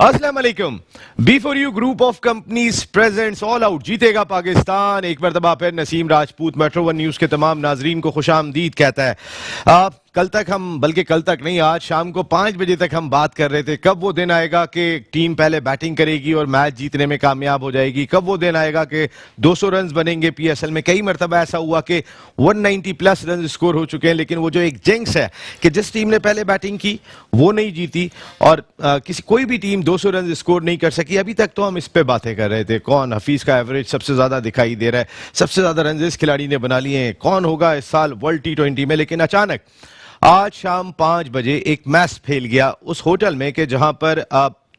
अस्सलाम वालेकुम। B4U group of companies presents all out जीतेगा पाकिस्तान। एक मरतबा फिर Naseem Rajput metro one news के तमाम नाजरीन को खुशामदीद कहता है। कल तक नहीं, आज शाम को 5 बजे तक हम बात कर रहे थे कब वो दिन आएगा कि टीम पहले बैटिंग करेगी और मैच जीतने में कामयाब हो जाएगी, कब वो दिन आएगा कि 200 रन बनेंगे। PSL में कई मरतबा ऐसा हुआ कि 190 प्लस रन स्कोर हो चुके हैं, लेकिन वो जो एक जिंक्स है कि जिस टीम ने पहले बैटिंग की वो नहीं जीती और कोई भी टीम 200 रन स्कोर नहीं कर सकी। अभी तक तो हम इस पे बातें कर रहे थे, कौन हफीज का एवरेज सबसे ज्यादा दिखाई दे रहा है, सबसे ज्यादा रन इस खिलाड़ी ने बना लिए हैं, कौन होगा इस साल वर्ल्ड T20 में। लेकिन अचानक आज शाम 5 बजे एक मैच फैल गया उस होटल में कि जहां पर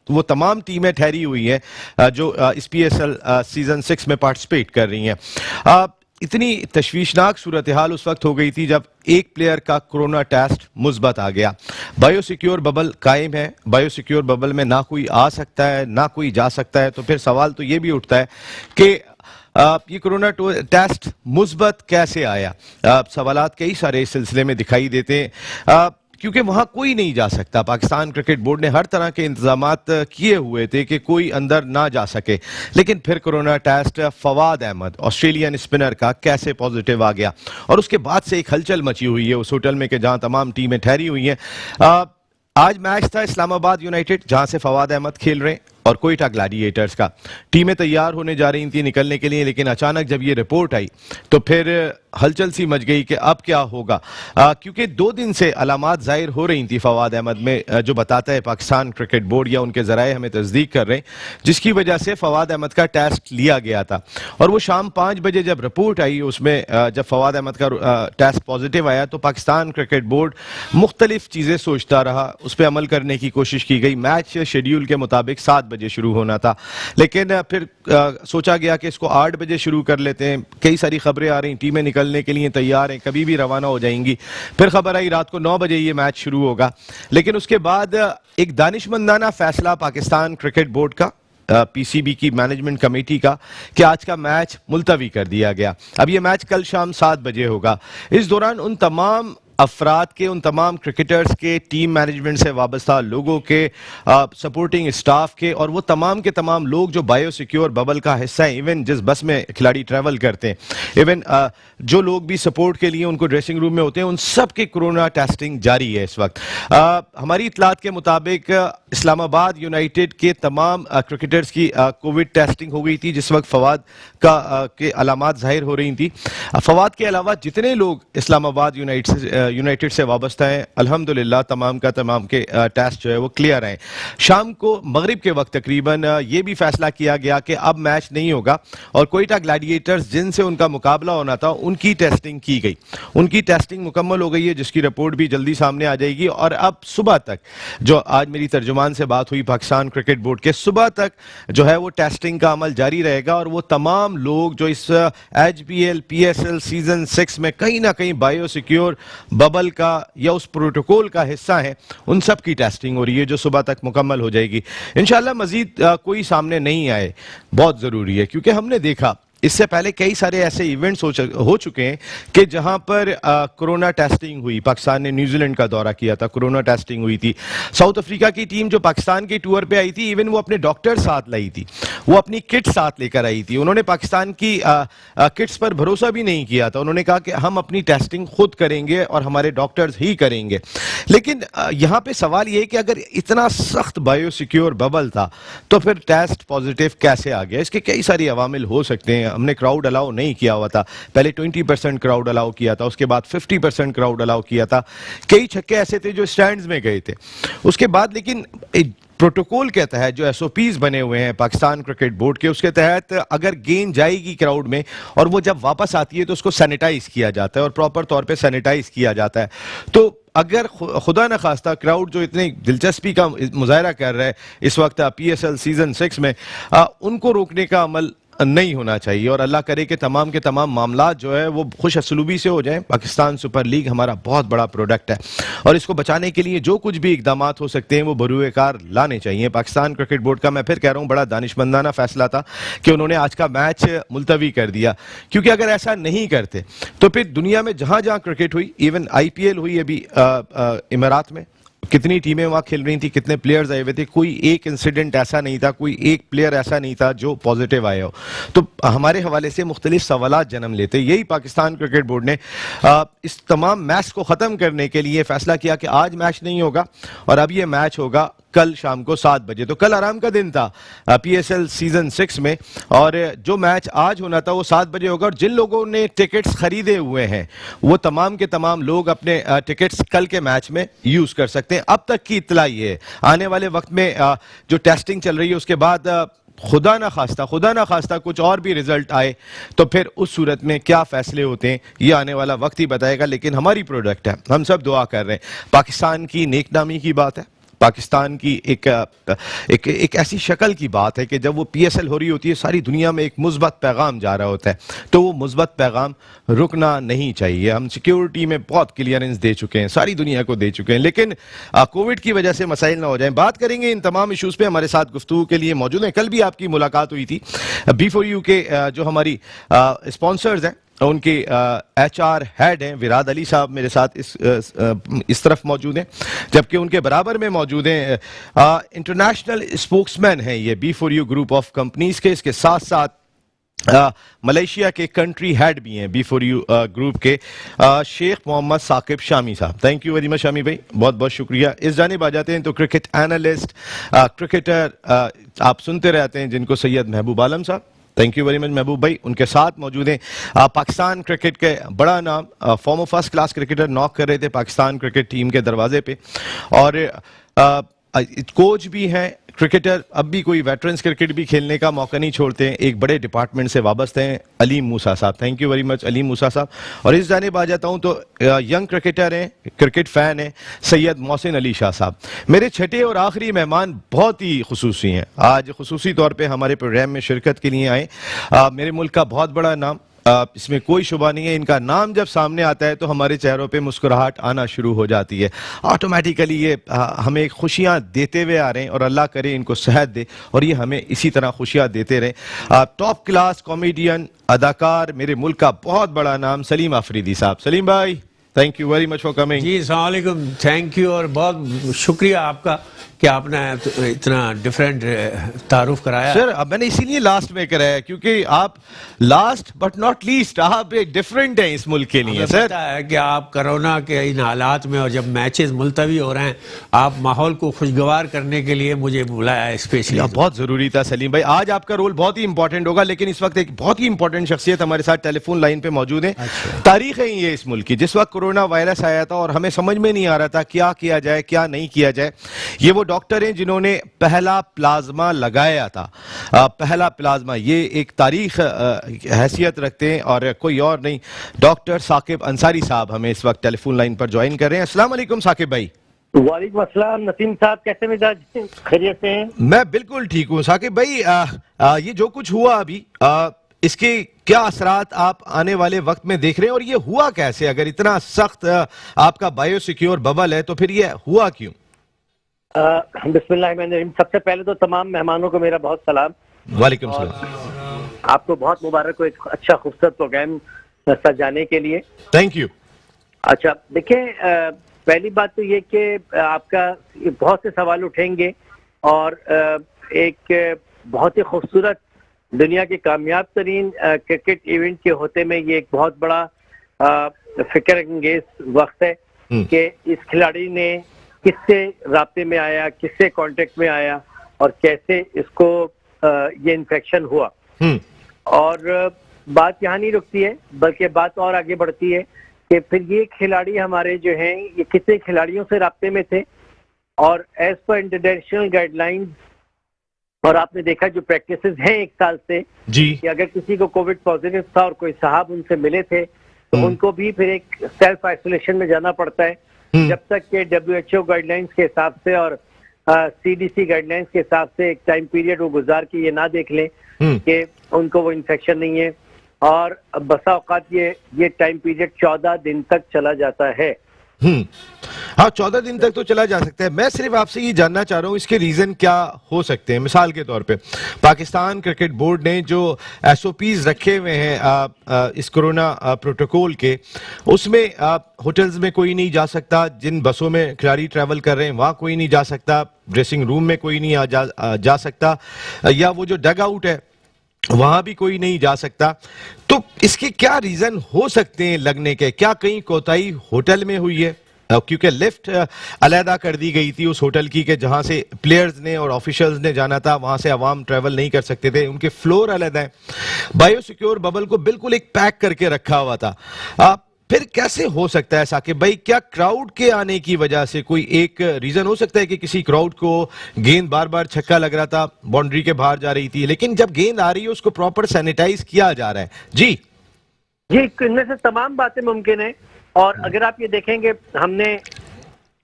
वो तमाम टीमें ठहरी हुई हैं जो इस PSL सीजन 6 में पार्टिसिपेट कर रही हैं। इतनी तशवीशनाक सूरत हाल उस वक्त हो गई थी जब एक प्लेयर का कोरोना टेस्ट मुस्बत आ गया। बायोसिक्योर बबल कायम है, बायोसिक्योर बबल में ना कोई आ सकता है ना कोई जा सकता है। तो फिर सवाल तो ये भी उठता है कि ये कोरोना टेस्ट मुस्बत कैसे आया। सवालात कई सारे इस सिलसिले में दिखाई देते हैं क्योंकि वहां कोई नहीं जा सकता। पाकिस्तान क्रिकेट बोर्ड ने हर तरह के इंतजामात किए हुए थे कि कोई अंदर ना जा सके, लेकिन फिर corona test Fawad Ahmed Australian spinner का कैसे पॉजिटिव आ गया और उसके बाद से एक हलचल मची हुई है उस होटल में कि जहां तमाम टीमें ठहरी हुई हैं। आज मैच था इस्लामाबाद यूनाइटेड जहां से फवाद अहमद खेल रहे हैं और कोयटा ग्लैडिएटर्स का। टीमें तैयार होने जा रही थी निकलने के लिए, लेकिन अचानक जब ये रिपोर्ट आई तो फिर हलचल सी मच गई कि अब क्या होगा। क्योंकि 2 दिन से अलामात जाहिर हो रही थी फवाद अहमद में, जो बताता है पाकिस्तान क्रिकेट बोर्ड या उनके जराए हमें तस्दीक कर रहे हैं, जिसकी वजह से फवाद अहमद का टेस्ट लिया गया था। और वो शाम 5 बजे जब रिपोर्ट आई उसमें जब फवाद अहमद का टेस्ट पॉजिटिव आया तो पाकिस्तान क्रिकेट बोर्ड मुख्तलिफ चीज़ें सोचता रहा, उस पर अमल करने की कोशिश की गई। मैच शेड्यूल के मुताबिक 7 बजे शुरू होना था, लेकिन फिर सोचा गया कि इसको 8 बजे शुरू कर लेते हैं। कई सारी खबरें आ रही, टीमें निकलने के लिए तैयार हैं, कभी भी रवाना हो जाएंगी। फिर खबर आई रात को 9 बजे ये मैच शुरू होगा, लेकिन उसके बाद एक दानिशमंदाना फैसला पाकिस्तान क्रिकेट बोर्ड का, PCB की मैनेजमेंट कमेटी का, कि आज का मैच मुलतवी कर दिया गया। अब ये मैच कल शाम 7 बजे होगा। इस दौरान उन तमाम अफराद के, उन तमाम क्रिकेटर्स के, टीम मैनेजमेंट से वाबस्ता लोगों के, सपोर्टिंग स्टाफ के और वो तमाम के तमाम लोग जो बायोसिक्योर बबल का हिस्सा है, इवन जिस बस में खिलाड़ी ट्रैवल करते हैं, इवन जो लोग भी सपोर्ट के लिए उनको ड्रेसिंग रूम में होते हैं, उन सब की कोरोना टेस्टिंग जारी है इस वक्त। हमारी इतलात के मुताबिक इस्लामाबाद यूनाइटेड के तमाम क्रिकेटर्स की कोविड टेस्टिंग हो गई थी जिस वक्त फवाद के अलामात जाहिर हो रही थी। फवाद के अलावा जितने लोग इस्लामाबाद यूनाइटेड से वाबस्ता हैं, अल्हम्दुलिल्लाह तमाम के टेस्ट जो है वो क्लियर हैं। शाम को मगरिब के वक्त तकरीबन ये भी फैसला किया गया कि अब मैच नहीं होगा और कोयटा ग्लैडिएटर्स जिनसे उनका मुकाबला होना था उनकी टेस्टिंग की गई। उनकी टेस्टिंग मुकम्मल हो गई है जिसकी रिपोर्ट भी जल्दी सामने आ जाएगी। और अब सुबह तक, जो आज मेरी तर्जुमान से बात हुई पाकिस्तान क्रिकेट बोर्ड के, सुबह तक जो है वो टेस्टिंग का अमल जारी रहेगा और वो तमाम लोग जो इस HBL PSL सीजन 6 में कहीं ना कहीं बायोसिक्योर बबल का या उस प्रोटोकॉल का हिस्सा है, उन सब की टेस्टिंग हो रही है जो सुबह तक मुकम्मल हो जाएगी। इंशाल्लाह मजीद कोई सामने नहीं आए, बहुत ज़रूरी है, क्योंकि हमने देखा इससे पहले कई सारे ऐसे इवेंट्स हो चुके हैं कि जहां पर कोरोना टेस्टिंग हुई। पाकिस्तान ने न्यूजीलैंड का दौरा किया था, कोरोना टेस्टिंग हुई थी। साउथ अफ्रीका की टीम जो पाकिस्तान के टूर पे आई थी, इवन वो अपने डॉक्टर साथ लाई थी, वो अपनी किट साथ लेकर आई थी। उन्होंने पाकिस्तान की किट्स पर भरोसा भी नहीं किया था, उन्होंने कहा कि हम अपनी टेस्टिंग खुद करेंगे और हमारे डॉक्टर्स ही करेंगे। लेकिन यहाँ पे सवाल ये है कि अगर इतना सख्त बायोसिक्योर बबल था तो फिर टेस्ट पॉजिटिव कैसे आ गया। इसके कई सारे अवामिल हो सकते हैं। हमने क्राउड अलाउ नहीं किया हुआ था, पहले 20% क्राउड अलाउ किया था, उसके बाद 50% क्राउड अलाउ किया था। कई छक्के ऐसे थे जो स्टैंड्स में गए थे उसके बाद। लेकिन प्रोटोकॉल के तहत जो SOPs बने हुए हैं पाकिस्तान क्रिकेट बोर्ड के, उसके तहत अगर गेंद जाएगी क्राउड में और वो जब वापस आती है तो उसको सैनिटाइज किया जाता है और प्रॉपर तौर पे सैनिटाइज किया जाता है। तो अगर खुदा न खास्ता क्राउड जो इतनी दिलचस्पी का मुजाहरा कर रहा है इस वक्त PSL सीजन 6 में, उनको रोकने का अमल नहीं होना चाहिए और अल्लाह करे कि तमाम के तमाम मामला जो है वो खुश असलूबी से हो जाएं। पाकिस्तान सुपर लीग हमारा बहुत बड़ा प्रोडक्ट है और इसको बचाने के लिए जो कुछ भी इकदाम हो सकते हैं वो बरूए कार लाने चाहिए। पाकिस्तान क्रिकेट बोर्ड का मैं फिर कह रहा हूँ बड़ा दानिशमंदाना फैसला था कि उन्होंने आज का मैच मुलतवी कर दिया, क्योंकि अगर ऐसा नहीं करते तो फिर दुनिया में जहां जहां क्रिकेट हुई, इवन IPL हुई अभी इमारात में, कितनी टीमें वहां खेल रही थी, कितने प्लेयर्स आए हुए थे, कोई एक इंसिडेंट ऐसा नहीं था, कोई एक प्लेयर ऐसा नहीं था जो पॉजिटिव आया हो। तो हमारे हवाले से मुख्तलिफ सवालात जन्म लेते। यही पाकिस्तान क्रिकेट बोर्ड ने इस तमाम मैच को ख़त्म करने के लिए फैसला किया कि आज मैच नहीं होगा और अब ये मैच होगा कल शाम को 7 बजे। तो कल आराम का दिन था PSL सीजन 6 में, और जो मैच आज होना था वो 7 बजे होगा। और जिन लोगों ने टिकट्स खरीदे हुए हैं वो तमाम के तमाम लोग अपने टिकट्स कल के मैच में यूज कर सकते हैं। अब तक की इत्तला ये है, आने वाले वक्त में जो टेस्टिंग चल रही है उसके बाद खुदा ना खास्ता कुछ और भी रिजल्ट आए तो फिर उस सूरत में क्या फैसले होते हैं ये आने वाला वक्त ही बताएगा। लेकिन हमारी प्रोडक्ट है, हम सब दुआ कर रहे हैं। पाकिस्तान की नेकनामी की बात है, पाकिस्तान की एक ऐसी शक्ल की बात है कि जब वो PSL हो रही होती है सारी दुनिया में एक मुस्बत पैगाम जा रहा होता है, तो वो मुस्बत पैगाम रुकना नहीं चाहिए। हम सिक्योरिटी में बहुत क्लियरेंस दे चुके हैं, सारी दुनिया को दे चुके हैं, लेकिन कोविड की वजह से मसाइल ना हो जाएं। बात करेंगे इन तमाम इशूज़ पे। हमारे साथ गुफ्तगू के लिए मौजूद हैं, कल भी आपकी मुलाकात हुई थी, B4U के जो हमारी स्पॉन्सर्स हैं उनके HR हेड हैं विराद अली साहब मेरे साथ इस तरफ मौजूद हैं, जबकि उनके बराबर में मौजूद हैं इंटरनेशनल स्पोक्समैन हैं ये B4U ग्रुप ऑफ कंपनीज के। इसके साथ साथ मलेशिया के कंट्री हेड भी हैं B4U ग्रुप के शेख मोहम्मद साकिब शामी साहब। Thank you very much Shami भाई, बहुत बहुत शुक्रिया। इस जानिब आ जाते हैं तो क्रिकेट एनालिस्ट, क्रिकेटर आप सुनते रहते हैं जिनको सैयद महबूब आलम साहब। थैंक यू वेरी मच महबूब भाई। उनके साथ मौजूद हैं पाकिस्तान क्रिकेट के बड़ा नाम, farmer first class cricketer, knock कर रहे थे पाकिस्तान क्रिकेट टीम के दरवाजे पे, और कोच भी हैं, क्रिकेटर, अब भी कोई वेटरन्स क्रिकेट भी खेलने का मौका नहीं छोड़ते हैं, एक बड़े डिपार्टमेंट से वाबस्ते हैं, Aleem Moosa sahab. Thank you very much Aleem Moosa sahab. और इस जानिब आ जाता हूं तो यंग क्रिकेटर हैं, क्रिकेट फैन हैं, सैयद मोहसिन अली शाह साहब। मेरे छठे और आखिरी मेहमान बहुत ही खुसूसी हैं, आज खुसूसी तौर पर हमारे प्रोग्राम में शिरकत के लिए आए। मेरे मुल्क का बहुत बड़ा नाम, इसमें कोई शुबा नहीं है, इनका नाम जब सामने आता है तो हमारे चेहरों पे मुस्कुराहट आना शुरू हो जाती है ऑटोमेटिकली। ये हमें खुशियां देते हुए आ रहे हैं और अल्लाह करे इनको सेहत दे और ये हमें इसी तरह खुशियां देते रहे। टॉप क्लास कॉमेडियन, अदाकार, मेरे मुल्क का बहुत बड़ा नाम सलीम आफरीदी साहब। सलीम भाई, thank you very much for coming. जी अस्सलाम वालेकुम, थैंक यू और बहुत शुक्रिया आपका कि आपने इतना डिफरेंट तारुफ कराया। सर अब मैंने इसीलिए लास्ट में कराया क्योंकि आप लास्ट बट नॉट लीस्ट, आप एक डिफरेंट हैं इस मुल्क के लिए। सर पता है कि आप कोरोना के इन हालात में और जब मैचेस मुलतवी हो रहे हैं, आप माहौल को खुशगवार करने के लिए मुझे बुलाया स्पेशली। बहुत जरूरी था सलीम भाई, आज आपका रोल बहुत ही इंपॉर्टेंट होगा। लेकिन इस वक्त एक बहुत ही इंपॉर्टेंट शख्सियत हमारे साथ टेलीफोन लाइन पे मौजूद है। तारीख है ये इस मुल्क की, जिस वक्त कोरोना वायरस आया था और हमें समझ में नहीं आ रहा था क्या किया जाए क्या नहीं किया जाए, ये वो डॉक्टर हैं जिन्होंने पहला प्लाज्मा लगाया था। पहला प्लाज्मा, ये एक तारीख हैसियत रखते हैं और कोई और नहीं। डॉक्टर साकिब अंसारी साहब हमें इस वक्त टेलीफोन लाइन पर ज्वाइन कर रहे हैं। अस्सलाम वालेकुम साकिब भाई। वालेकुम अस्सलाम नसीम साहब, कैसे मिजाज, खैरियत से हैं? मैं बिल्कुल ठीक हूँ साकिब भाई। ये जो कुछ हुआ अभी, इसके क्या असरात आप आने वाले वक्त में देख रहे हैं और ये हुआ कैसे? अगर इतना सख्त आपका बायोसिक्योर बबल है तो फिर ये हुआ क्यों? बिस्मिल्लाहिर्रहमानिर्रहीम। सबसे पहले तो तमाम मेहमानों को मेरा बहुत सलाम। वालेकुम सलाम। आपको बहुत मुबारक हो एक अच्छा खूबसूरत प्रोग्राम सजाने के लिए। Thank you. अच्छा देखिए, पहली बात तो ये कि आपका बहुत से सवाल उठेंगे और एक बहुत ही खूबसूरत दुनिया के कामयाब तरीन क्रिकेट इवेंट के होते में ये एक बहुत बड़ा फिक्र अंगेज वक्त है कि इस खिलाड़ी ने किससे राब्ते में आया, किससे कांटेक्ट में आया और कैसे इसको ये इन्फेक्शन हुआ। और बात यहाँ नहीं रुकती है, बल्कि बात और आगे बढ़ती है कि फिर ये खिलाड़ी हमारे जो हैं ये कितने खिलाड़ियों से राब्ते में थे और एज पर इंटरनेशनल गाइडलाइंस, और आपने देखा जो प्रैक्टिसेस हैं एक साल से जी, कि अगर किसी को कोविड पॉजिटिव था और कोई साहब उनसे मिले थे तो उनको भी फिर एक सेल्फ आइसोलेशन में जाना पड़ता है जब तक कि WHO गाइडलाइंस के हिसाब से और CDC गाइडलाइंस के हिसाब से एक टाइम पीरियड वो गुजार के ये ना देख लें कि उनको वो इन्फेक्शन नहीं है। और बसा औकात ये टाइम पीरियड 14 दिन तक चला जाता है। हाँ, 14 दिन तक तो चला जा सकता है। मैं सिर्फ आपसे ये जानना चाह रहा हूँ इसके रीजन क्या हो सकते हैं। मिसाल के तौर पे पाकिस्तान क्रिकेट बोर्ड ने जो एसओपीज रखे हुए हैं इस कोरोना प्रोटोकॉल के, उसमें होटल्स में कोई नहीं जा सकता, जिन बसों में खिलाड़ी ट्रैवल कर रहे हैं वहाँ कोई नहीं जा सकता, ड्रेसिंग रूम में कोई नहीं जा सकता, या वो जो डग आउट है वहां भी कोई नहीं जा सकता। तो इसके क्या रीजन हो सकते हैं लगने के? क्या कहीं कोताही होटल में हुई है? क्योंकि लिफ्ट अलहदा कर दी गई थी उस होटल की कि जहां से प्लेयर्स ने और ऑफिशियल्स ने जाना था, वहां से अवाम ट्रैवल नहीं कर सकते थे, उनके फ्लोर अलहदा है। बायोसिक्योर बबल को बिल्कुल एक पैक करके रखा हुआ था। फिर कैसे हो सकता है साकिब भाई, क्या क्राउड के आने की वजह से कोई एक रीजन हो सकता है कि किसी क्राउड को गेंद बार बार छक्का लग रहा था, बाउंड्री के बाहर जा रही थी, लेकिन जब गेंद आ रही है उसको प्रॉपर सैनिटाइज किया जा रहा है? जी इनमें से तमाम बातें मुमकिन है। और अगर आप ये देखेंगे, हमने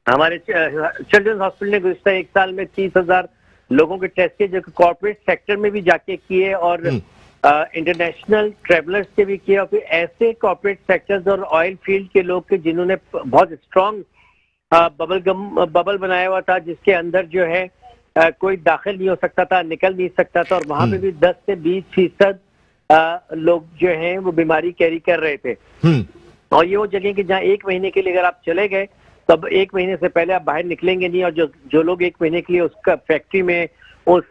हमारे चिल्ड्रंस हॉस्पिटल ने गुज़िश्ता एक साल में 30,000 लोगों के टेस्ट किए, जो कॉर्पोरेट सेक्टर में भी जाके किए और इंटरनेशनल ट्रेवलर्स के भी किए, और फिर ऐसे कॉर्पोरेट सेक्टर्स और ऑयल फील्ड के लोग के जिन्होंने बहुत स्ट्रॉन्ग बबल बनाया हुआ था, जिसके अंदर जो है कोई दाखिल नहीं हो सकता था, निकल नहीं सकता था, और वहां पे भी 10 से 20% लोग जो हैं वो बीमारी कैरी कर रहे थे। और ये वो जगह कि जहाँ 1 महीने के लिए अगर आप चले गए, तब 1 महीने से पहले आप बाहर निकलेंगे नहीं, और जो लोग 1 महीने के लिए उसका फैक्ट्री में उस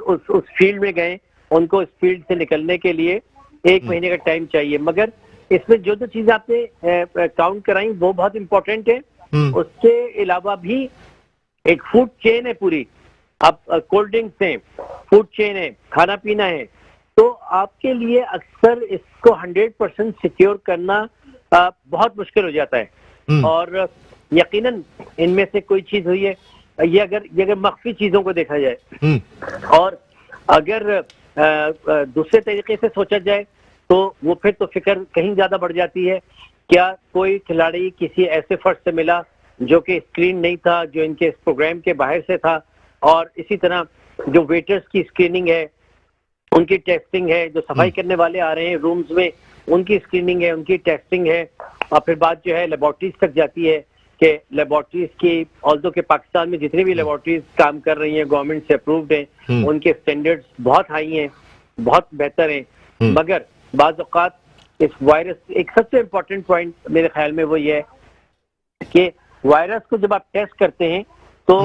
फील्ड में गए, उनको इस फील्ड से निकलने के लिए 1 महीने का टाइम चाहिए। मगर इसमें जो चीजें आपने काउंट कराई वो बहुत इंपॉर्टेंट है। उसके अलावा भी एक फूड चेन है पूरी। आप कोल्ड ड्रिंक्स है, फूड चेन है, खाना पीना है, तो आपके लिए अक्सर इसको 100% सिक्योर करना बहुत मुश्किल हो जाता है। और यकीनन इनमें से कोई चीज हुई है, ये अगर मख्फी चीजों को देखा जाए और अगर दूसरे तरीके से सोचा जाए तो वो फिर तो फिक्र कहीं ज्यादा बढ़ जाती है। क्या कोई खिलाड़ी किसी ऐसे फर्ज से मिला जो कि स्क्रीन नहीं था, जो इनके इस प्रोग्राम के बाहर से था, और इसी तरह जो वेटर्स की स्क्रीनिंग है, उनकी टेस्टिंग है, जो सफाई करने वाले आ रहे हैं रूम्स में, उनकी स्क्रीनिंग है, उनकी टेस्टिंग है, और फिर बात जो है लेबोरेटरीज तक जाती है कि लेबोरेटरीज की, ऑल्दो के पाकिस्तान में जितनी भी लेबोरेटरीज काम कर रही हैं गवर्नमेंट से अप्रूव्ड हैं, उनके स्टैंडर्ड्स बहुत हाई हैं, बहुत बेहतर हैं। मगर बाज़ औक़ात इस वायरस, एक सबसे इम्पोर्टेंट पॉइंट मेरे ख्याल में वो ये है कि वायरस को जब आप टेस्ट करते हैं तो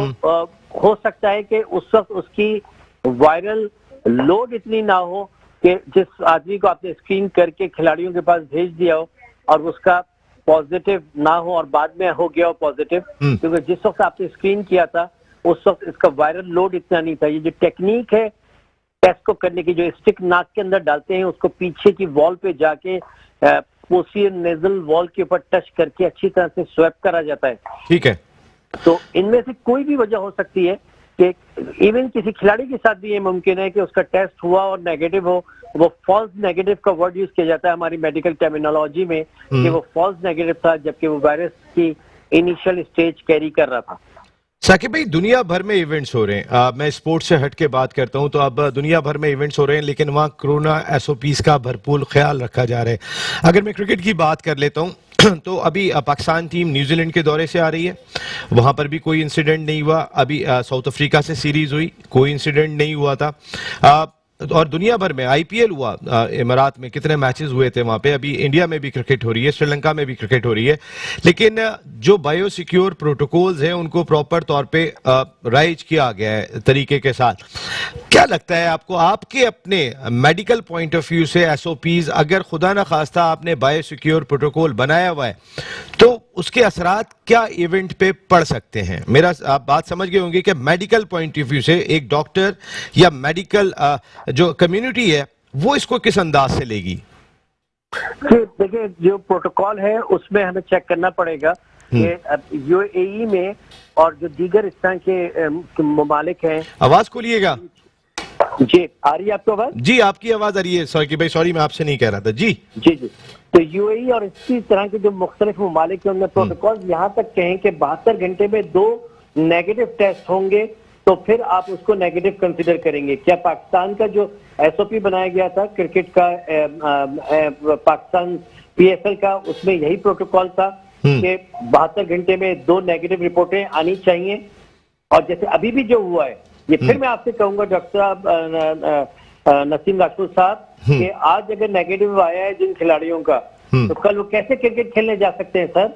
हो सकता है कि उस वक्त उसकी वायरल लोड इतनी ना हो कि जिस आदमी को आपने स्क्रीन करके खिलाड़ियों के पास भेज दिया हो और उसका पॉजिटिव ना हो और बाद में हो गया हो पॉजिटिव, क्योंकि जिस वक्त आपने स्क्रीन किया था उस वक्त इसका वायरल लोड इतना नहीं था। ये जो टेक्निक है टेस्ट को करने की, जो स्टिक नाक के अंदर डालते हैं, उसको पीछे की वॉल पे जाके पोस्टीरियर नेजल वॉल के ऊपर टच करके अच्छी तरह से स्वैप करा जाता है। ठीक है। तो इनमें से कोई भी वजह हो सकती है कि इवन किसी खिलाड़ी के साथ भी ये मुमकिन है कि उसका टेस्ट हुआ और नेगेटिव हो। वो फॉल्स नेगेटिव का वर्ड यूज किया जाता है हमारी मेडिकल टर्मिनोलॉजी में कि वो फॉल्स नेगेटिव था, जबकि वो वायरस की इनिशियल स्टेज कैरी कर रहा था। साकिब भाई, दुनिया भर में इवेंट्स हो रहे हैं, मैं स्पोर्ट्स से हट के बात करता हूं, तो अब दुनिया भर में इवेंट्स हो रहे हैं, लेकिन वहां कोरोना एसओपीज का भरपूर ख्याल रखा जा रहा है। अगर मैं क्रिकेट की बात कर लेता हूं तो अभी पाकिस्तान टीम न्यूजीलैंड के दौरे से आ रही है, वहां पर भी कोई इंसिडेंट नहीं हुआ। अभी साउथ अफ्रीका से सीरीज हुई, कोई इंसिडेंट नहीं हुआ था। और दुनिया भर में आईपीएल हुआ, इमारात में कितने मैचेस हुए थे वहां पे। अभी इंडिया में भी क्रिकेट हो रही है, श्रीलंका में भी क्रिकेट हो रही है, लेकिन जो बायोसिक्योर प्रोटोकॉल्स हैं उनको प्रॉपर तौर पे राइज किया गया है तरीके के साथ। क्या लगता है आपको, आपके अपने मेडिकल पॉइंट ऑफ व्यू से एसओपीज, अगर खुदा ना खास्ता आपने बायोसिक्योर प्रोटोकॉल बनाया हुआ है तो उसके असरात क्या इवेंट पे पड़ सकते हैं? मेरा, आप बात समझ गए होंगे कि मेडिकल पॉइंट ऑफ व्यू से एक डॉक्टर या मेडिकल जो कम्युनिटी है वो इसको किस अंदाज से लेगी? देखिए, जो प्रोटोकॉल है उसमें हमें चेक करना पड़ेगा कि यूएई में और जो दीगर इस तरह के ममालिक हैं। आवाज खोलिएगा। जी, आ रही है आपको आवाज? जी, आपकी आवाज आ रही है। सॉरी भाई, सॉरी, मैं आपसे नहीं कह रहा था। जी जी जी। तो यूएई और इसी तरह के जो मुख्तलिफ ममालिक हैं उनमें प्रोटोकॉल यहाँ तक कहें कि 72 घंटे में 2 नेगेटिव टेस्ट होंगे तो फिर आप उसको नेगेटिव कंसिडर करेंगे। क्या पाकिस्तान का जो एसओपी बनाया गया था क्रिकेट का, पाकिस्तान पीएसएल का, उसमें यही प्रोटोकॉल था कि 72 घंटे में 2 नेगेटिव रिपोर्टें आनी चाहिए। और जैसे अभी भी जो हुआ है, ये फिर मैं आपसे कहूंगा डॉक्टर साहब, नसीम राजपूत साहब, कि आज अगर नेगेटिव आया है जिन खिलाड़ियों का, तो कल वो कैसे क्रिकेट खेलने जा सकते हैं सर?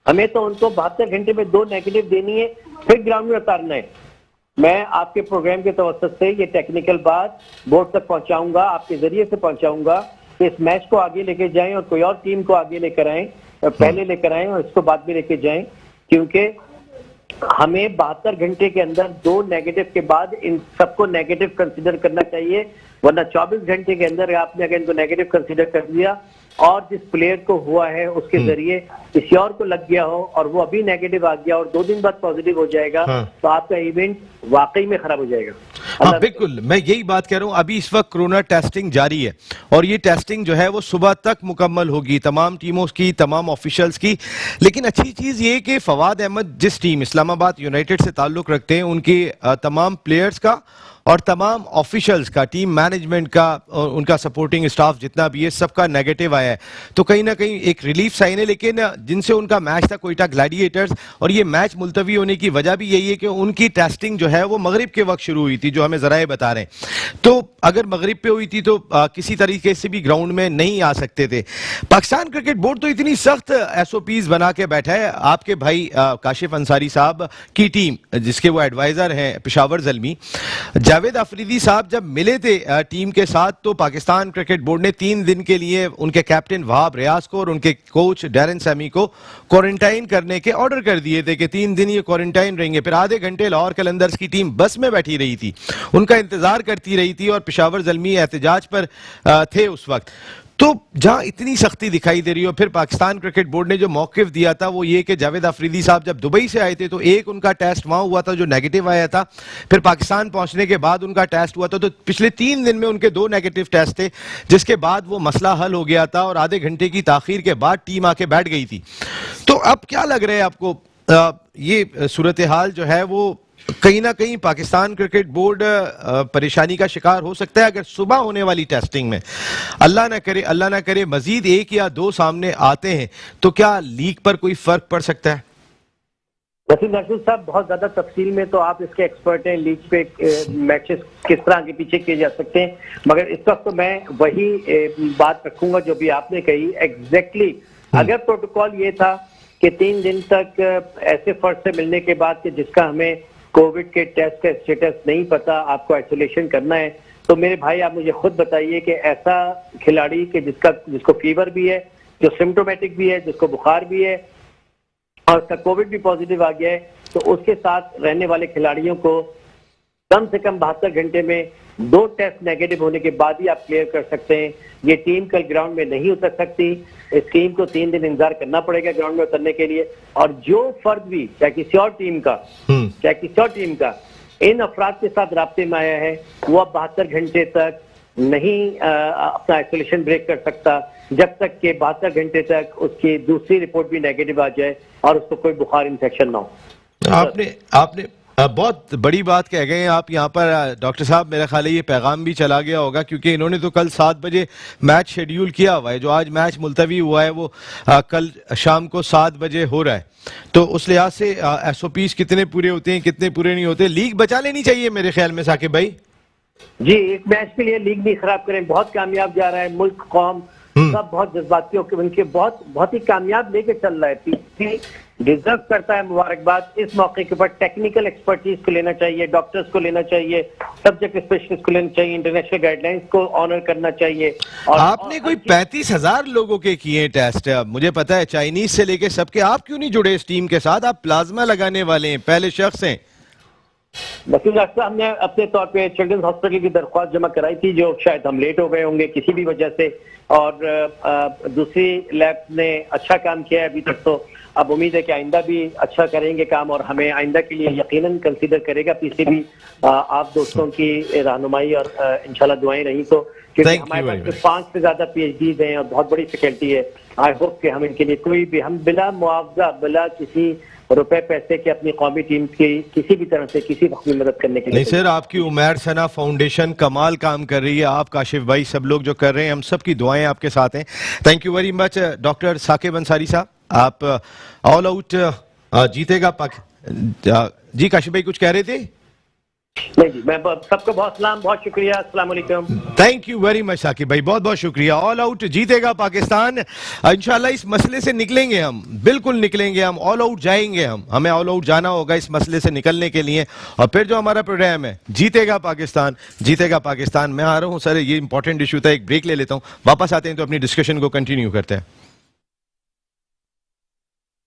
हमें तो उनको 72 घंटे में 2 नेगेटिव देनी है, फिर ग्राउंड में उतारना है। मैं आपके प्रोग्राम के तवज्जुह से ये टेक्निकल बात बोर्ड तक पहुंचाऊंगा, आपके जरिए से पहुंचाऊंगा कि इस मैच को आगे लेके जाएं और कोई और टीम को आगे लेकर आएं, पहले लेकर आएं और इसको बाद में लेके जाएं, क्योंकि हमें 72 घंटे के अंदर 2 नेगेटिव के बाद इन सबको नेगेटिव कंसीडर करना चाहिए, वरना 24 घंटे के अंदर आपने अगर इनको नेगेटिव कंसीडर कर दिया और जिस प्लेयर को हुआ है उसके जरिए किसी और को लग गया हो और वो अभी नेगेटिव आ गया और 2 दिन बाद पॉजिटिव हो जाएगा, तो आपका इवेंट वाकई में खराब हो जाएगा। हाँ बिल्कुल, मैं यही बात कह रहा हूँ। अभी इस वक्त कोरोना टेस्टिंग जारी है और ये टेस्टिंग जो है वो सुबह तक मुकम्मल होगी, तमाम टीमों की, तमाम ऑफिशियल्स की। लेकिन अच्छी चीज़ ये कि फवाद अहमद जिस टीम इस्लामाबाद यूनाइटेड से ताल्लुक़ रखते हैं, उनके तमाम प्लेयर्स का और तमाम ऑफिशियल्स का, टीम मैनेजमेंट का, उनका सपोर्टिंग स्टाफ जितना भी है, सबका नेगेटिव आया है। तो कहीं ना कहीं एक रिलीफ साइन है। लेकिन जिनसे उनका मैच था कोयटा ग्लैडिएटर्स, और ये मैच मुलतवी होने की वजह भी यही है कि उनकी टेस्टिंग जो है वो मगरिब के वक्त शुरू हुई थी, जो हमें ज़राए बता रहे हैं। तो अगर मगरिब पे हुई थी तो किसी तरीके से भी ग्राउंड में नहीं आ सकते थे। पाकिस्तान क्रिकेट बोर्ड तो इतनी सख्त SOPs बना के बैठा है। आपके भाई काशिफ अंसारी साहब की टीम, जिसके वो एडवाइज़र हैं पेशावर ज़ल्मी, जावेद अफरीदी साहब जब मिले थे टीम के साथ, तो पाकिस्तान क्रिकेट बोर्ड ने 3 दिन के लिए उनके कैप्टन वहाब रियाज को और उनके कोच डैरन सैमी को क्वारंटाइन करने के ऑर्डर कर दिए थे कि 3 दिन ये क्वारंटाइन रहेंगे। फिर आधे घंटे लाहौर कलंदर्स की टीम बस में बैठी रही थी, उनका इंतजार करती रही थी और पेशावर ज़ल्मी एहतजाज पर थे उस वक्त। तो जहां इतनी सख्ती दिखाई दे रही हो, फिर पाकिस्तान क्रिकेट बोर्ड ने जो मौक़िफ़ दिया था वो ये कि जावेद अफरीदी साहब जब दुबई से आए थे तो एक उनका टेस्ट वहां हुआ था जो नेगेटिव आया था, फिर पाकिस्तान पहुंचने के बाद उनका टेस्ट हुआ था, तो पिछले 3 दिन में उनके 2 नेगेटिव टेस्ट थे, जिसके बाद वो मसला हल हो गया था और आधे घंटे की ताखीर के बाद टीम आके बैठ गई थी। तो अब क्या लग रहा है आपको, ये सूरत हाल जो है वो कहीं ना कहीं पाकिस्तान क्रिकेट बोर्ड परेशानी का शिकार हो सकता है अगर सुबह होने वाली टेस्टिंग में अल्लाह ना करे मजीद 1 या 2 सामने आते हैं, तो क्या लीग पर कोई फर्क पड़ सकता है? नसीम राजपूत साहब, बहुत ज्यादा तफसील में तो आप इसके एक्सपर्ट हैं, लीग पे मैचेस किस तरह आगे पीछे किए जा सकते हैं, मगर इस वक्त तो मैं वही बात रखूंगा जो भी आपने कही एग्जैक्टली। अगर प्रोटोकॉल ये था कि 3 दिन तक ऐसे फर्द से मिलने के बाद कि जिसका हमें कोविड के टेस्ट का स्टेटस नहीं पता, आपको आइसोलेशन करना है, तो मेरे भाई आप मुझे खुद बताइए कि ऐसा खिलाड़ी के जिसको फीवर भी है, जो सिम्टोमेटिक भी है, जिसको बुखार भी है और उसका कोविड भी पॉजिटिव आ गया है, तो उसके साथ रहने वाले खिलाड़ियों को कम से कम 72 घंटे में 2 टेस्ट नेगेटिव होने के बाद ही आप क्लियर कर सकते हैं। ये टीम कल ग्राउंड में नहीं उतर सकती, इस टीम को 3 दिन इंतजार करना पड़ेगा ग्राउंड में उतरने के लिए। और जो फर्द भी चाहे किसी और टीम का इन अफराद के साथ राब्ते में आया है, वो अब 72 घंटे तक नहीं अपना आइसोलेशन ब्रेक कर सकता, जब तक कि 72 घंटे तक उसकी दूसरी रिपोर्ट भी नेगेटिव आ जाए और उसको कोई बुखार इन्फेक्शन ना हो। आपने बहुत बड़ी बात कह गए हैं आप यहाँ पर डॉक्टर साहब। मेरा ख्याल है ये पैगाम भी चला गया होगा, क्योंकि इन्होंने तो कल 7 बजे मैच शेड्यूल किया हुआ है। जो आज मैच मुलतवी हुआ है वो कल शाम को 7 बजे हो रहा है। तो उस लिहाज से SOPs कितने पूरे होते हैं, कितने पूरे नहीं होते। लीग बचा लेनी चाहिए मेरे ख्याल में साकिब भाई। जी, एक मैच के लिए लीग नहीं खराब करें, बहुत कामयाब जा रहा है, मुल्क कौम सब बहुत जज्बाती होकर उनके बहुत ही कामयाब लेके चल रहा है। पीसीबी डिजर्व करता है मुबारकबाद। इस मौके के ऊपर टेक्निकल एक्सपर्टीज को लेना चाहिए, डॉक्टर्स को लेना चाहिए, सब्जेक्ट स्पेशलिस्ट को लेना चाहिए, इंटरनेशनल गाइडलाइंस को ऑनर करना चाहिए। और आपने कोई 35,000 लोगों के किए टेस्ट, मुझे पता है चाइनीज से लेके सबके, आप क्यों नहीं जुड़े इस टीम के साथ? आप प्लाज्मा लगाने वाले हैं, पहले शख्स हैं। वकील साहब, हमने अपने तौर पे चिल्ड्रंस हॉस्पिटल की दरख्वास्त जमा कराई थी, जो शायद हम लेट हो गए होंगे किसी भी वजह से, और दूसरी लैब ने अच्छा काम किया है अभी तक। तो अब उम्मीद है कि आइंदा भी अच्छा करेंगे काम और हमें आइंदा के लिए यकीनन कंसीडर करेगा पीसीबी। आप दोस्तों की रहनुमाई और इंशाल्लाह दुआएं रही तो, क्योंकि हमारे पास 5 से ज्यादा PhDs हैं और बहुत बड़ी फैकल्टी है। आई होप कि हम इनके लिए कोई भी, हम बिला मुआवजा, बिला किसी रुपए पैसे के अपनी कौमी टीम की किसी भी तरह से किसी वक्त भी मदद करने के लिए। नहीं सर, आपकी उमैर सना फाउंडेशन कमाल काम कर रही है। आप, काशिफ भाई, सब लोग जो कर रहे हैं, हम सब की दुआएं आपके साथ हैं। Thank you very much doctor Saqib Ansari साहब। आप ऑल आउट जीतेगा जी काशिफ भाई कुछ कह रहे थे? नहीं जी, मैं सबको बहुत सलाम, बहुत शुक्रिया, अस्सलाम वालेकुम। Thank you very much Saqib भाई, बहुत बहुत शुक्रिया। ऑल आउट जीतेगा पाकिस्तान, इंशाल्लाह इस मसले से निकलेंगे हम, बिल्कुल निकलेंगे हम, ऑल आउट जाएंगे हम, हमें ऑल आउट जाना होगा इस मसले से निकलने के लिए। और फिर जो हमारा प्रोग्राम है जीतेगा पाकिस्तान, जीतेगा पाकिस्तान। मैं आ रहा हूँ सर, ये इंपॉर्टेंट इशू था, एक ब्रेक ले लेता हूँ, वापस आते हैं तो अपनी डिस्कशन को कंटिन्यू करते हैं।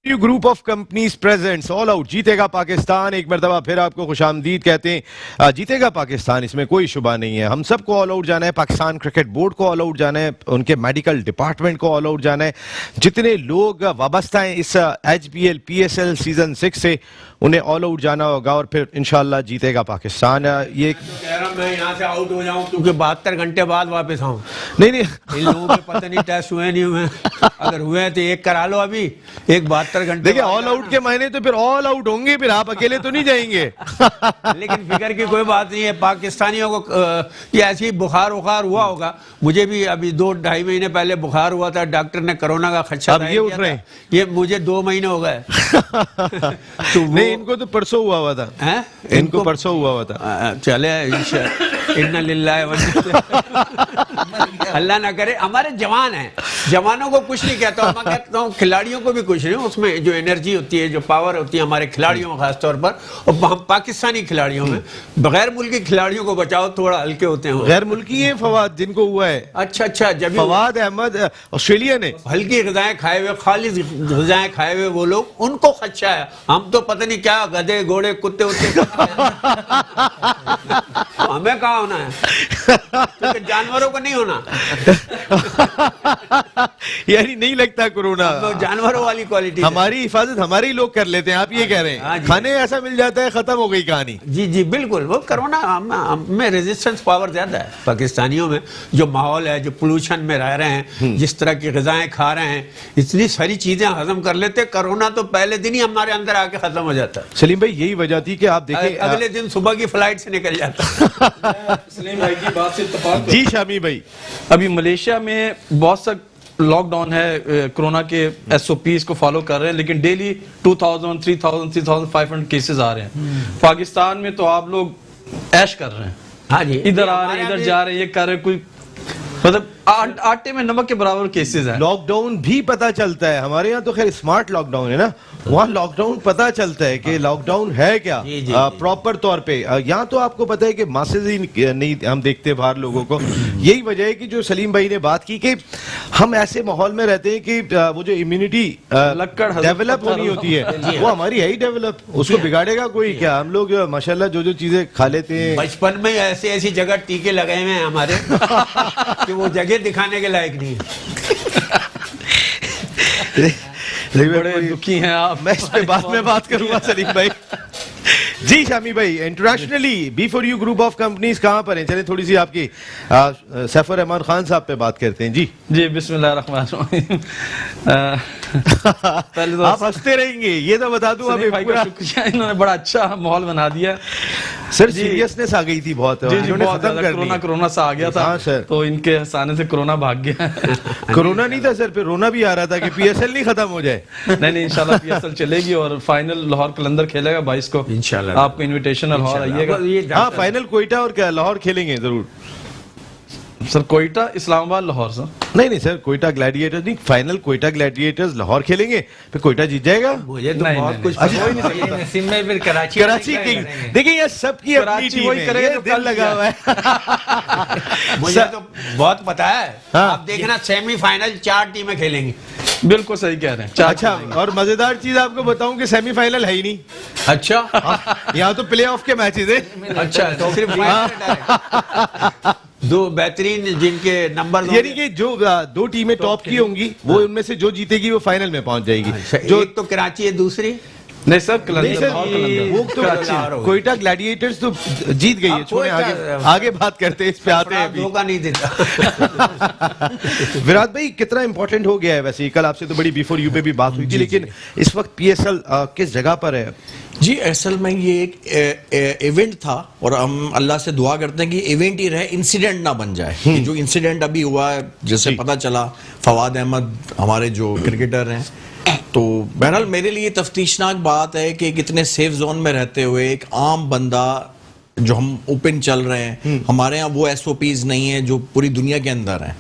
Group of companies presents all out जीतेगा पाकिस्तान, एक मरतबा फिर आपको खुशामदीद कहते हैं। जीतेगा पाकिस्तान, इसमें कोई शुबा नहीं है। हम सबको ऑल आउट जाना है, पाकिस्तान क्रिकेट बोर्ड को ऑल आउट जाना है, उनके मेडिकल डिपार्टमेंट को ऑल आउट जाना है, जितने लोग वाबस्ता हैं इस HPL PSL सीजन 6 से उन्हें ऑल आउट जाना होगा और फिर इंशाल्लाह जीतेगा पाकिस्तान। ये कह रहा मैं यहाँ से आउट हो जाऊँ क्योंकि 72 घंटे बाद वापस आऊँ। नहीं इन लोगों के पता नहीं टेस्ट हुए नहीं हुए, अगर हुए हैं तो एक करा लो अभी, एक 72 घंटे। देखिए ऑल आउट के मायने तो फिर ऑल आउट होंगे, फिर आप अकेले तो नहीं जाएंगे। लेकिन फिक्र की कोई बात नहीं है, पाकिस्तानियों को ये ऐसे ही बुखार हुआ होगा। मुझे भी अभी 2-2.5 महीने पहले बुखार हुआ था, डॉक्टर ने कोरोना का खदशा अब ये उठ रहे हैं, ये मुझे 2 महीने हो गए। तो नहीं इनको तो परसों हुआ था, हैं? इनको परसों हुआ था। चले इन्ना लिल्लाहि व अल्लाह ना करे। हमारे जवान हैं, जवानों को कुछ नहीं कहता हूं, मैं कहता हूँ खिलाड़ियों को भी कुछ नहीं। उसमें जो एनर्जी होती है, जो पावर होती है हमारे खिलाड़ियों में खासतौर पर, और हम पाकिस्तानी खिलाड़ियों में, बगैर मुल्की खिलाड़ियों को बचाओ, थोड़ा हल्के होते हैं। गैर मुल्की है फवाद जिनको हुआ है। अच्छा, जब फवाद अहमद ऑस्ट्रेलियन है, हल्की ग़िज़ाएं खाए हुए, खालिस ग़िज़ाएं खाए हुए वो लोग, उनको खदशा है। हम तो पता नहीं क्या गधे घोड़े कुत्ते उत्ते हमें कहाँ होना है, क्योंकि जानवरों को नहीं होना। यानी नहीं लगता कोरोना, जानवरों वाली क्वालिटी, हमारी हिफाजत हमारे ही लोग कर लेते हैं, आप ये कह रहे हैं। खाने ऐसा मिल जाता है, खत्म हो गई कहानी। जी बिल्कुल, वो कोरोना में रेजिस्टेंस पावर ज्यादा है पाकिस्तानियों में। जो माहौल है, जो पोल्यूशन में रह रहे हैं, जिस तरह की ग़िज़ाएं खा रहे हैं, इतनी सारी चीजें हजम कर लेते, कोरोना तो पहले दिन ही हमारे अंदर आके खत्म हो जाता। सलीम भाई यही वजह थी कि आप देखिए अगले दिन सुबह की फ्लाइट से निकल जाता। सलीम भाई की बात से इत्तेफाक जी शामी भाई, अभी मलेशिया में बहुत सा लॉकडाउन है, कोरोना के SOPs को फॉलो कर रहे हैं, लेकिन डेली 2000, 3000, 3500 केसेस आ रहे हैं। पाकिस्तान में तो आप लोग ऐश कर रहे हैं। हाँ जी, इधर आ रहे हैं, इधर जा रहे हैं, ये कर रहे हैं, कोई मतलब आटे में नमक के बराबर केसेस हैं। लॉकडाउन भी पता चलता है, हमारे यहाँ तो खैर स्मार्ट लॉकडाउन है ना, वहाँ लॉकडाउन पता चलता है कि लॉकडाउन है क्या प्रॉपर तौर पे। यहाँ तो आपको पता है कि मासेज ही नहीं हम देखते बाहर लोगों को। यही वजह है कि जो सलीम भाई ने बात की कि हम ऐसे माहौल में रहते हैं कि वो जो इम्यूनिटी डेवलप होनी होती है वो हमारी है ही डेवलप, उसको बिगाड़ेगा कोई क्या? हम लोग माशाल्लाह जो चीजें खा लेते हैं, बचपन में ऐसी जगह टीके लगाए हुए हैं हमारे कि वो जगह दिखाने के लायक नहीं है। बड़े दुखी हैं आप। मैं इस पे बाद में बात करूंगा सलीम भाई। जी शामी भाई, internationally B4U group of companies कहां पर हैं? चलिए थोड़ी सी आपकी सैफुर रहमान खान साहब पे बात करते हैं। जी बिस्मिल्लाहिर्रहमानिर्रहीम। पहले तो आप हंसते रहेंगे, ये तो बता दूं अभी भाई का शुक्रिया, इन्होंने बड़ा अच्छा माहौल बना दिया। सर सीरियसनेस आ गई थी बहुत, इन्होंने खत्म कर दिया। कोरोना सा आ गया था। हाँ सर, तो इनके हंसाने से कोरोना भाग गया। कोरोना नहीं था सर, फिर रोना भी आ रहा था कि PSL नहीं खत्म हो जाए। नहीं इंशाल्लाह PSL चलेगी और फाइनल लाहौर कलंदर खेलेगा 22 को इंशाल्लाह। आपको इनविटेशन लाहौर आइएगा। हाँ फाइनल कोयटा और लाहौर खेलेंगे जरूर सर। कोयटा इस्लामाबाद लाहौर सर। नहीं सर, कोयटा ग्लैडिएटर्स नहीं, फाइनल कोयटा ग्लैडिएटर्स लाहौर खेलेंगे, फिर कोयटा जीत जाएगा। मुझे तो बहुत कुछ नसीब में, फिर कराची किंग। देखिए ये सबकी अपनी टीम है, ये दिल लगा हुआ है। मुझे तो बहुत पता है। आप देखना सेमीफाइनल 4 टीमें खेलेंगी। बिल्कुल सही कह रहे हैं। अच्छा, और मजेदार चीज आपको बताऊं कि सेमीफाइनल है ही नहीं। अच्छा, यहाँ तो प्ले ऑफ के मैचेस है। अच्छा, तो सिर्फ 2 बेहतरीन जिनके नंबर, यानी कि जो 2 टीमें टॉप की होंगी वो उनमें से जो जीतेगी वो फाइनल में पहुंच जाएगी। जो एक तो कराची है, दूसरी नहीं सर, वो तो कोयटा ग्लैडिएटर्स तो जीत गई है। छोड़े आगे बात करते हैं, इस पे आते हैं। धोखा नहीं देता। विराट भाई कितना इंपॉर्टेंट हो गया है वैसे, कल आपसे तो बड़ी B4U पे भी बात हुई थी, लेकिन इस वक्त PSL किस जगह पर है? जी असल में ये एक इवेंट था और हम अल्लाह से दुआ करते हैं कि इवेंट ही रहे, इंसिडेंट ना बन जाए। कि जो इंसिडेंट अभी हुआ है, जैसे पता चला फवाद अहमद हमारे जो क्रिकेटर हैं तो बहरहाल मेरे लिए तफ्तीशनाक बात है कि कितने सेफ जोन में रहते हुए एक आम बंदा जो हम ओपन चल रहे हैं, हमारे यहाँ वो एसओपीज नहीं है जो पूरी दुनिया के अंदर है।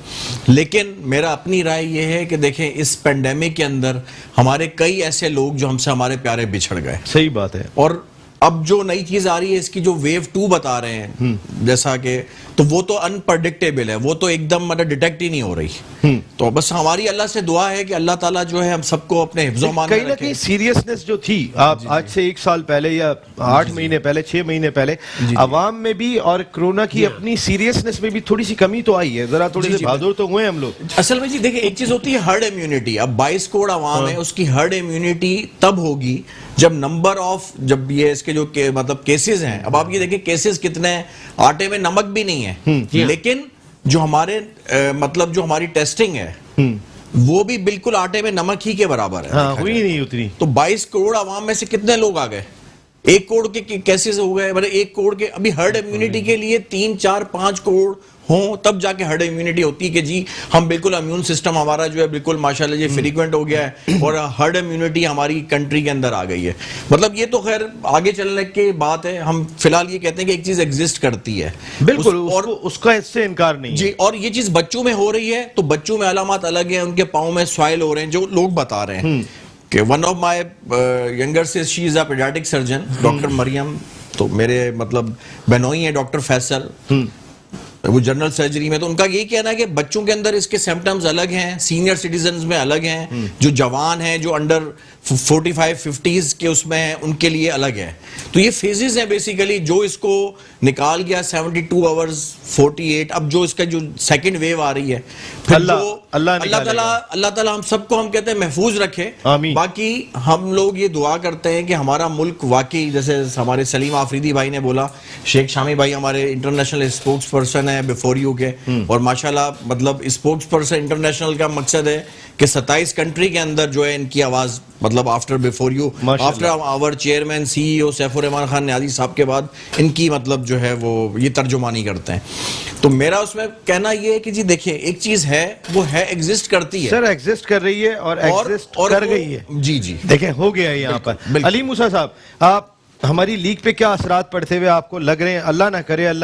लेकिन मेरा अपनी राय ये है कि देखें, इस पेंडेमिक के अंदर हमारे कई ऐसे लोग जो हमसे हमारे प्यारे बिछड़ गए। सही बात है। और अब जो नई चीज आ रही है, इसकी जो वेव 2 बता रहे हैं, जैसा कि, तो वो तो अनप्रडिक्टेबल है, वो तो एकदम मतलब डिटेक्ट ही नहीं हो रही। तो बस हमारी अल्लाह से दुआ है कि अल्लाह ताला जो है हम सबको अपने हिफ्ज़-ओ-मान में कहीं ना कहीं सीरियसनेस जो थी आज से 1 साल पहले या 8 महीने पहले, 6 महीने पहले, अवाम में भी और कोरोना की अपनी सीरियसनेस में भी थोड़ी सी कमी तो आई है। जरा थोड़े से बहादुर तो हुए हम लोग। असल में जी देखिए, एक चीज होती है हर्ड इम्यूनिटी। अब 22 करोड़ अवाम है, उसकी हर्ड इम्यूनिटी तब होगी जब नंबर ऑफ, जब ये इसके जो मतलब केसेस हैं, अब आप ये देखिए केसेस कितने हैं, आटे में नमक भी नहीं है। लेकिन जो हमारे मतलब जो हमारी टेस्टिंग है वो भी बिल्कुल आटे में नमक ही के बराबर है। हाँ, हुई नहीं उतनी। तो 22 करोड़ अवाम में से कितने लोग आ गए? 1 करोड़ के केसेस हो गए, मतलब 1 करोड़ के। अभी हर्ड इम्यूनिटी के लिए 3, 4, 5 करोड़ हो तब जाके हर्ड इम्यूनिटी होती है कि जी हम बिल्कुल इम्यून सिस्टम हमारा जो है बिल्कुल माशाल्लाह जी फ्रीक्वेंट हो गया है और हर्ड इम्यूनिटी हमारी कंट्री के अंदर आ गई है। मतलब ये तो खैर आगे चलने की बात है। हम फिलहाल ये कहते हैं कि एक चीज एग्जिस्ट करती है, बिल्कुल, और उसका इससे इनकार नहीं जी। और ये चीज बच्चों में हो रही है, तो बच्चों में अलामत अलग है, उनके पाँव में स्वाइल हो रहे हैं, जो लोग बता रहे हैं कि one of my younger sister, she is a paediatric surgeon, doctor Mariam, तो मेरे मतलब बहनोई है डॉक्टर फैसल, वो जनरल सर्जरी में। तो उनका यही कहना है कि बच्चों के अंदर इसके सिम्टम्स अलग हैं, सीनियर सिटीजन्स में अलग हैं, जो जवान हैं, जो अंडर 45-50s के उसमें हैं, उनके लिए अलग है। तो ये फेजेस हैं बेसिकली। जो इसको निकाल गया 72 आवर्स, 48, अब जो इसका जो सेकंड वेव आ रही है, फिर अल्लाह ताला हम सबको, हम कहते हैं, महफूज रखे। बाकी हम लोग ये दुआ करते हैं कि हमारा मुल्क वाकई, जैसे हमारे सलीम आफरीदी भाई ने बोला, शेख शामी भाई हमारे इंटरनेशनल स्पोक्स पर्सन है बिफोर यू के, और माशाल्लाह मतलब स्पोक्स पर्सन इंटरनेशनल का मकसद है कि 27 कंट्री के अंदर जो है इनकी आवाज, मतलब after before you, after our chairman CEO Saifur Rahman Khan Niazi साहब के बाद इनकी मतलब जो है वो ये तर्जुमानी करते हैं। तो मेरा उसमें कहना ये है कि जी देखिए, एक चीज है, वो है एग्जिस्ट करती है सर, एग्जिस्ट कर रही है और एग्जिस्ट कर गई है। जी जी, देखें हो गया है यहाँ पर। अली मूसा साहब, आप हमारी लीग पे क्या असरात पड़ते हुए आपको लग रहे हैं? अल्लाह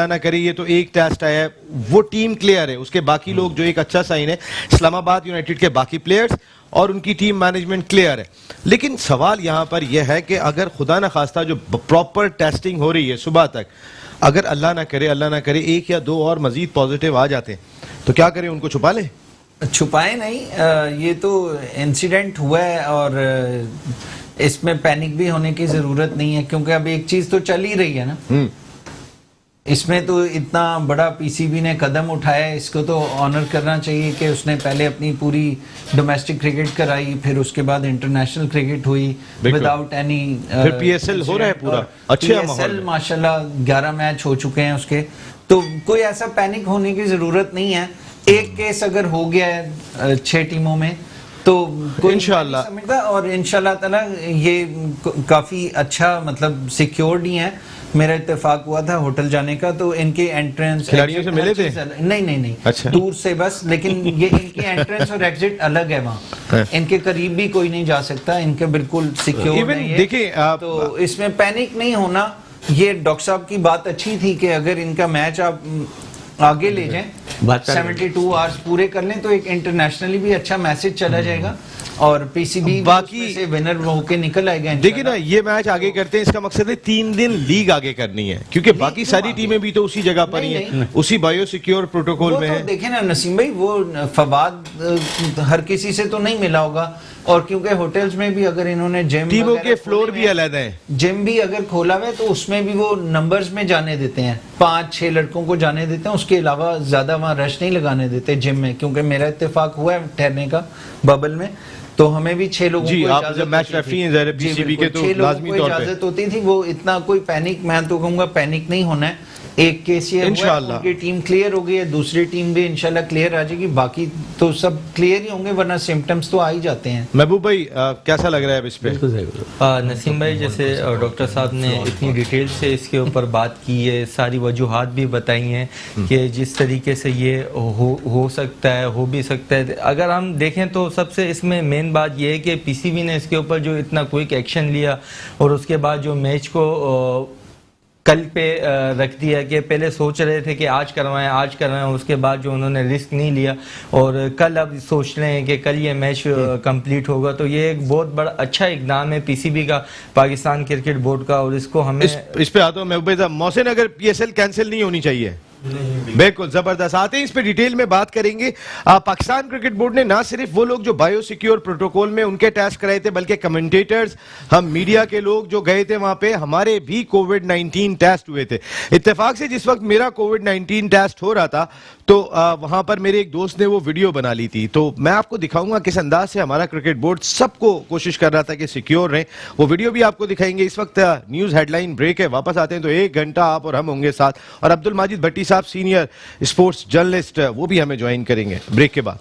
ना करे ये तो एक टेस्ट आया है, वो टीम क्लियर है, उसके बाकी लोग, जो एक अच्छा साइन है, इस्लामाबाद यूनाइटेड के बाकी प्लेयर्स और उनकी टीम मैनेजमेंट क्लियर है। लेकिन सवाल यहाँ पर यह है कि अगर खुदा ना खास्ता जो प्रॉपर टेस्टिंग हो रही है सुबह तक, अगर अल्लाह ना करे 1 या 2 और मजीद पॉजिटिव आ जाते हैं, तो क्या करें? उनको छुपा लें? छुपाए नहीं, ये तो इंसिडेंट हुआ है और इसमें पैनिक भी होने की जरूरत नहीं है, क्योंकि अब एक चीज तो चल ही रही है ना। इसमें तो इतना बड़ा पीसीबी ने कदम उठाया, इसको तो ऑनर करना चाहिए कि उसने पहले अपनी पूरी डोमेस्टिक क्रिकेट कराई, फिर उसके बाद इंटरनेशनल क्रिकेट हुई विदाउट एनी, फिर PSL हो रहा है पूरा अच्छे PSL माशाल्लाह 11 मैच हो चुके हैं उसके। तो कोई ऐसा पैनिक होने की जरूरत नहीं है। एक केस अगर हो गया है 6 टीमों में, तो इंशाल्लाह समझता, और इंशाल्लाह ताला ये काफी अच्छा मतलब सिक्योर्ड ही है। मेरा इत्तेफाक हुआ था होटल जाने का, तो इनके एंट्रेंस, खिलाड़ियों से मिले थे? नहीं अच्छा। दूर से बस, लेकिन ये इनकी एंट्रेंस और एग्जिट अलग है वहाँ, इनके करीब भी कोई नहीं जा सकता, इनके बिल्कुल सिक्योर है। देखिए तो इसमें पैनिक नहीं होना। ये डॉक्टर साहब की बात अच्छी थी कि अगर इनका मैच आप आगे ले जाएं, 72 आवर्स पूरे कर लें, तो एक इंटरनेशनली भी अच्छा मैसेज चला जाएगा और पीसीबी बाकी से विनर होके निकल आएगा। देखिए ना, ये मैच आगे करते हैं, इसका मकसद है 3 दिन लीग आगे करनी है, क्योंकि बाकी सारी टीमें भी तो उसी जगह पर ही हैं, उसी बायो सिक्योर प्रोटोकॉल में है। देखिए ना नसीम भाई, वो फवाद हर किसी से तो नहीं मिला होगा, और क्योंकि होटल्स में भी अगर इन्होंने जिम, टीमों के फ्लोर भी अलग हैं, जिम भी अगर खोला हुआ है, तो उसमें भी वो नंबर्स में जाने देते हैं, 5-6 लड़कों को जाने देते हैं, उसके अलावा ज्यादा वहाँ रश नहीं लगाने देते जिम में। क्योंकि मेरा इत्तेफाक हुआ है ठहरने का बबल में, तो हमें भी 6 लोगों को आप जब मैच रेफरी हैं ज़रा पीसीबी के, तो लाजमी तौर पे इजाजत होती थी। वो इतना कोई पैनिक, मैं तो कहूँगा पैनिक नहीं होना है। एक केस ये इंशाल्लाह उनकी टीम क्लियर हो गई है, दूसरी टीम भी इंशाल्लाह क्लियर आ जाएगी, बाकी तो सब क्लियर ही होंगे, वरना सिम्टम्स तो आ ही जाते हैं। महबूब भाई कैसा लग रहा है इस पे? नसीम भाई, जैसे डॉक्टर साहब ने इतनी डिटेल से इसके ऊपर बात की है, सारी वजूहात भी बताई हैं कि जिस तरीके से ये हो सकता है, हो भी सकता है। अगर हम देखें तो सबसे इसमें मेन मेन बात ये है कि पीसीबी ने इसके ऊपर जो इतना क्विक एक्शन लिया और उसके बाद जो मैच को कल पे रख दिया कि पहले सोच रहे थे कि आज करवाएं उसके बाद जो उन्होंने रिस्क नहीं लिया और कल अब सोच रहे हैं कि कल ये मैच कंप्लीट होगा, तो ये एक बहुत बड़ा अच्छा इकदाम है पीसीबी का, पाकिस्तान क्रिकेट बोर्ड का, और इसको हमें इस पे आता हूं मैं उबैद साहब। मोहसिन, अगर पीएसएल कैंसिल नहीं होनी चाहिए? बिल्कुल जबरदस्त, आते हैं इस पे डिटेल में बात करेंगे। पाकिस्तान क्रिकेट बोर्ड ने ना सिर्फ वो लोग जो बायो सिक्योर प्रोटोकॉल में उनके टेस्ट कराए थे, बल्कि कमेंटेटर्स, हम मीडिया के लोग जो गए थे वहां पे, हमारे भी कोविड-19 टेस्ट हुए थे। इत्तेफाक से जिस वक्त मेरा कोविड-19 टेस्ट हो रहा था तो वहां पर मेरे एक दोस्त ने वो वीडियो बना ली थी, तो मैं आपको दिखाऊंगा किस अंदाज से हमारा क्रिकेट बोर्ड सबको कोशिश कर रहा था कि सिक्योर रहें। वो वीडियो भी आपको दिखाएंगे। इस वक्त न्यूज हेडलाइन ब्रेक है, वापस आते हैं तो 1 घंटा आप और हम होंगे साथ, और अब्दुल माजिद भट्टी साहब सीनियर स्पोर्ट्स जर्नलिस्ट वो भी हमें ज्वाइन करेंगे ब्रेक के बाद।